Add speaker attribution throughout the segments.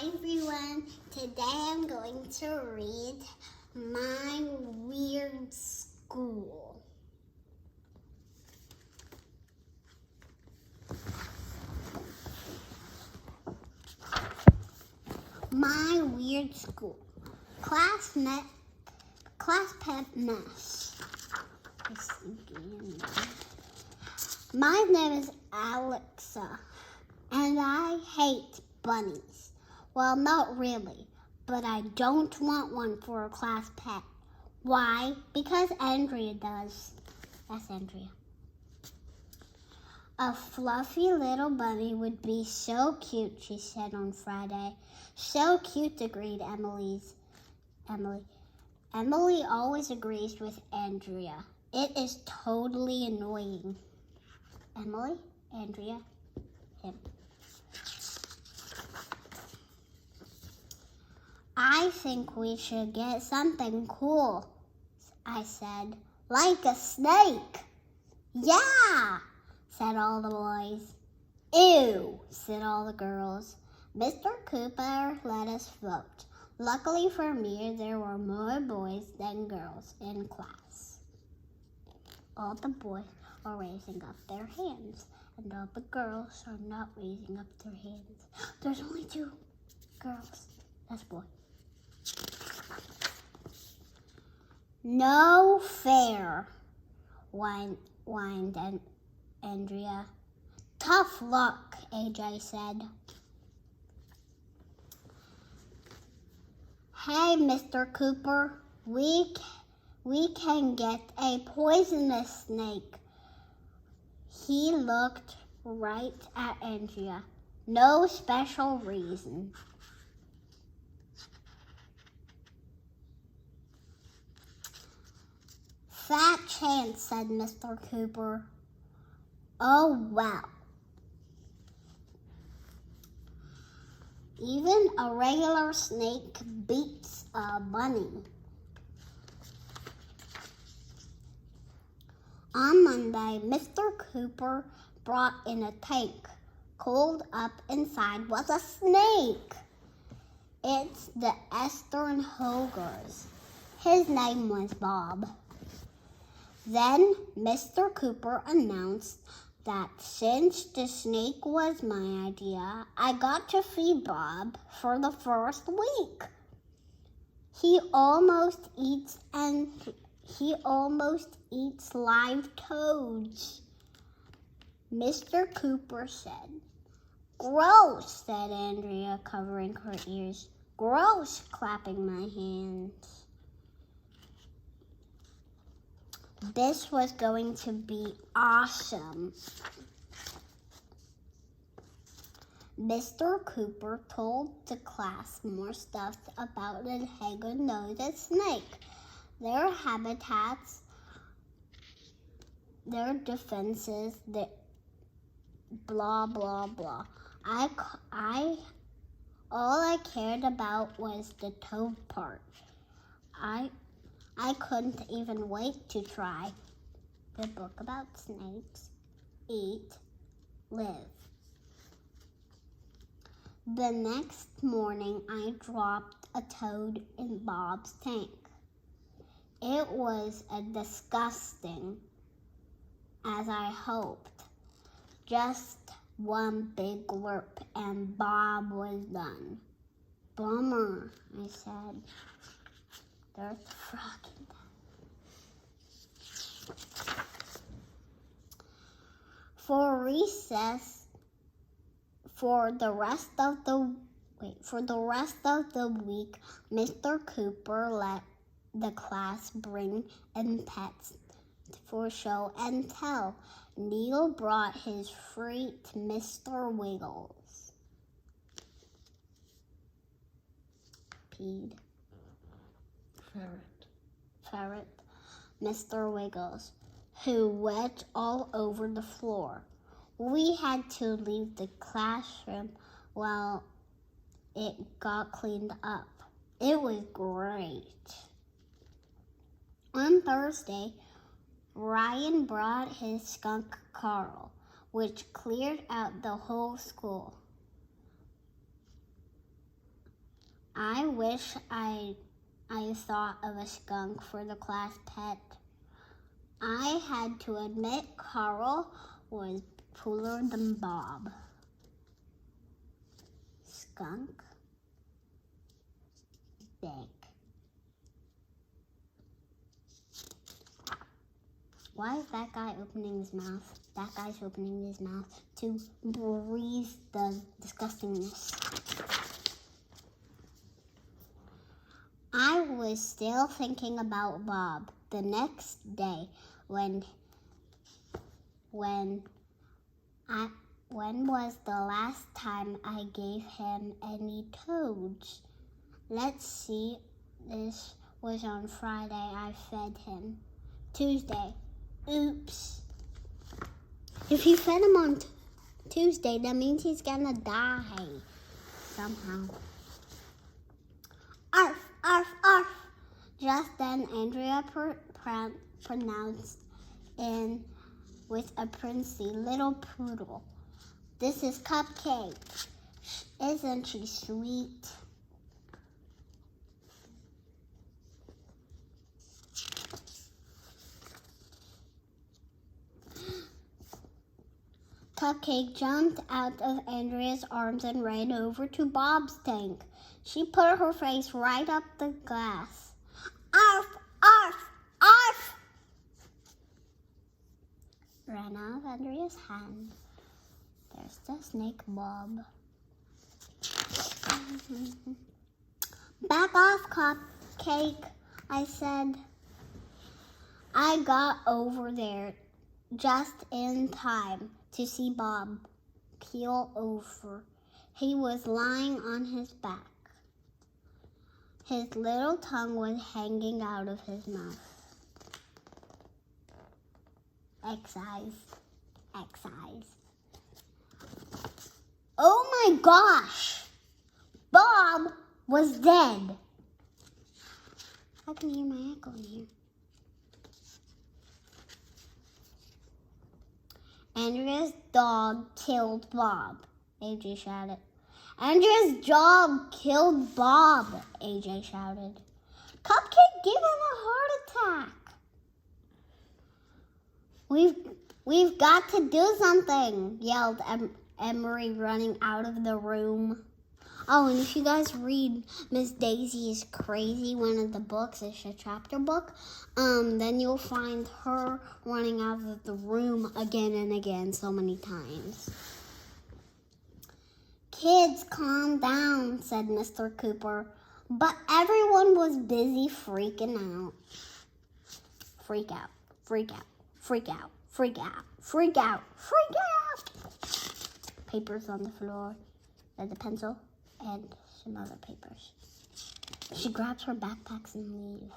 Speaker 1: everyone. Today I'm going to read My Weird School. My Weird School. Class pet mess. My name is Alexa, and I hate bunnies. Well, not really, but I don't want one for a class pet. Why? Because Andrea does. That's Andrea. A fluffy little bunny would be so cute, she said on Friday. So cute, agreed Emily. Emily always agrees with Andrea. It is totally annoying. Emily, Andrea, him. I think we should get something cool, I said. Like a snake. Yeah, said all the boys. Ew, said all the girls. Mr. Cooper let us vote. Luckily for me, there were more boys than girls in class. All the boys are raising up their hands, and all the girls are not raising up their hands. There's only 2 girls. That's boy. No fair, whined Andrea. Tough luck, AJ said. Hey, Mr. Cooper, we can get a poisonous snake. He looked right at Andrea. No special reason. Fat chance, said Mr. Cooper. Oh, well. Even a regular snake beats a bunny. On Monday, Mr. Cooper brought in a tank. Coiled up inside was a snake. It's the Eastern Hoggers. His name was Bob. Then Mr. Cooper announced that since the snake was my idea, I got to feed Bob for the first week. He almost eats live toads. Mr. Cooper said. Gross, said Andrea, covering her ears. Gross, clapping my hands. This was going to be awesome. Mr. Cooper told the class more stuff about the haggle-nosed snake, their habitats, their defenses, blah, blah, blah. All I cared about was the toad part. I couldn't even wait to try the book about snakes, eat, live. The next morning, I dropped a toad in Bob's tank. It was disgusting, as I hoped. Just one big glurp, and Bob was done. Bummer, I said. There's a frog in that. For recess, for the rest of the week, Mr. Cooper let the class bring in pets for show and tell. Neil brought his freak, Mr. Wiggles. Peed. Ferret, Mr. Wiggles, who wet all over the floor. We had to leave the classroom while it got cleaned up. It was great. On Thursday, Ryan brought his skunk Carl, which cleared out the whole school. I wish I thought of a skunk for the class pet. I had to admit Carl was cooler than Bob. Skunk. Big. Why is that guy opening his mouth? That guy's opening his mouth to breathe the disgustingness. I was still thinking about Bob the next day when was the last time I gave him any toads? Let's see, this was on Friday I fed him. Tuesday, oops. If you fed him on Tuesday, that means he's gonna die somehow. Arf, arf, arf. Just then, Andrea pronounced in with a princely little poodle. This is Cupcake. Isn't she sweet? Cupcake jumped out of Andrea's arms and ran over to Bob's tank. She put her face right up the glass. Arf, arf, arf! Ran out of Andrea's hand. There's the snake Bob. Back off, Cupcake, I said. I got over there just in time to see Bob keel over. He was lying on his back. His little tongue was hanging out of his mouth. Excise. Oh my gosh! Bob was dead. I can hear my echo in here. Andrea's dog killed Bob, AJ shouted. Andrea's dog killed Bob, AJ shouted. Cupcake gave him a heart attack. We've got to do something, yelled Emery, running out of the room. Oh, and if you guys read Miss Daisy's Crazy, one of the books, it's a chapter book, then you'll find her running out of the room again and again so many times. Kids, calm down, said Mr. Cooper, but everyone was busy freaking out. Freak out, freak out, freak out, freak out, freak out, freak out. Papers on the floor, and the pencil, and some other papers. She grabs her backpacks and leaves.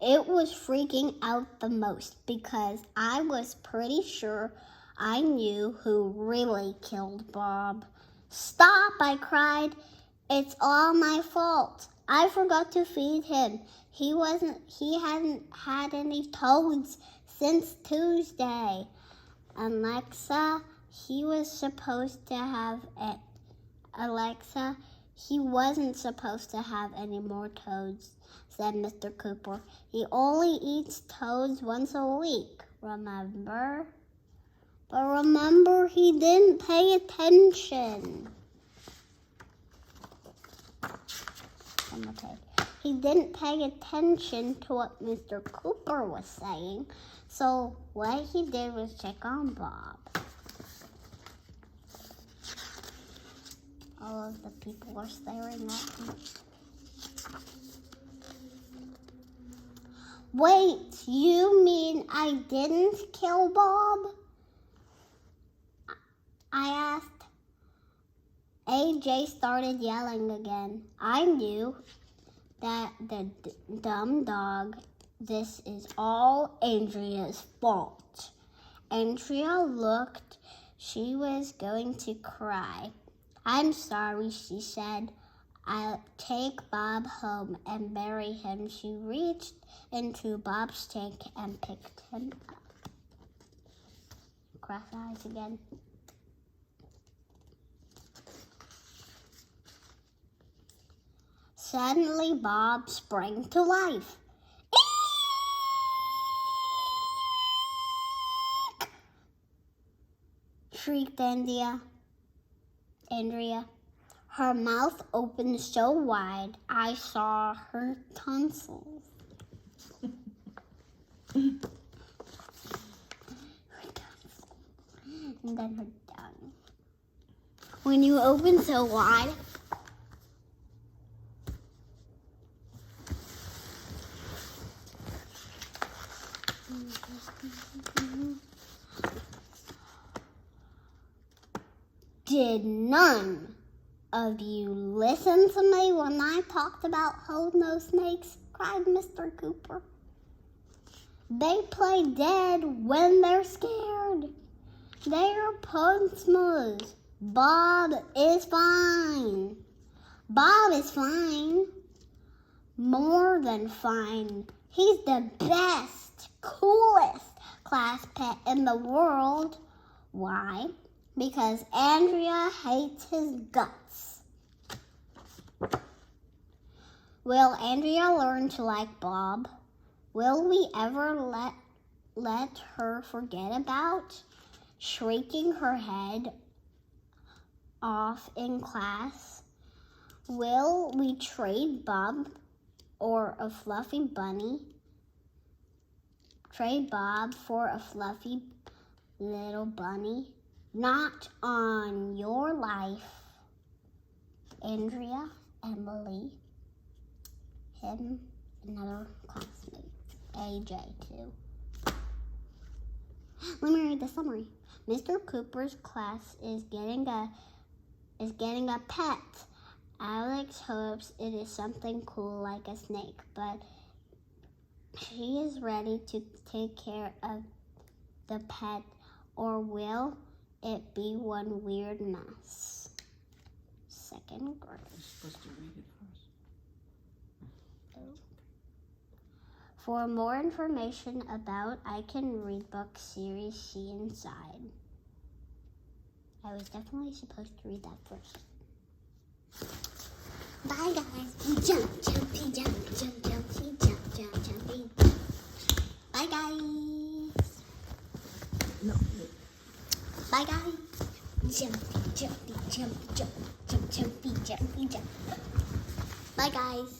Speaker 1: It was freaking out the most because I was pretty sure I knew who really killed Bob. Stop, I cried. It's all my fault. I forgot to feed him. He hadn't had any toads since Tuesday. Alexa, he was supposed to have it. Alexa, he wasn't supposed to have any more toads, said Mr. Cooper. He only eats toads once a week, remember? But remember, he didn't pay attention. He didn't pay attention to what Mr. Cooper was saying, so what he did was check on Bob. All of the people are staring at me. Wait, you mean I didn't kill Bob? I asked. AJ started yelling again. I knew that the dumb dog, this is all Andrea's fault. Andrea looked. She was going to cry. I'm sorry, she said. I'll take Bob home and bury him. She reached into Bob's tank and picked him up. Cross eyes again. Suddenly, Bob sprang to life. Eek! Shrieked Andrea. Her mouth opened so wide, I saw her tonsils. And then her tongue. When you open so wide, did none of you listen to me when I talked about holding snakes? Cried Mr. Cooper. They play dead when they're scared. They're punchmas. Bob is fine. Bob is fine. More than fine. He's the best, coolest class pet in the world. Why? Because Andrea hates his guts. Will Andrea learn to like Bob? Will we ever let her forget about shrieking her head off in class? Will we trade Bob or a fluffy bunny? Trade Bob for a fluffy little bunny? Not on your life, Andrea, Emily, him, another classmate, AJ too. Let me read the summary. Mr. Cooper's class is getting a pet. Alex hopes it is something cool like a snake, but she is ready to take care of the pet, or will it be one weird mess? Second grade.
Speaker 2: You're supposed to read it first.
Speaker 1: For more information about I Can Read Book series, see inside. I was definitely supposed to read that first. Bye guys. Jump, jumpy, jump, jump, jumpy, jump, jump, jumpy. Bye guys.
Speaker 2: No.
Speaker 1: Bye guys. Jumpy, jumpy, jumpy, jump, jump, jumpy, jumpy, jump. Bye guys.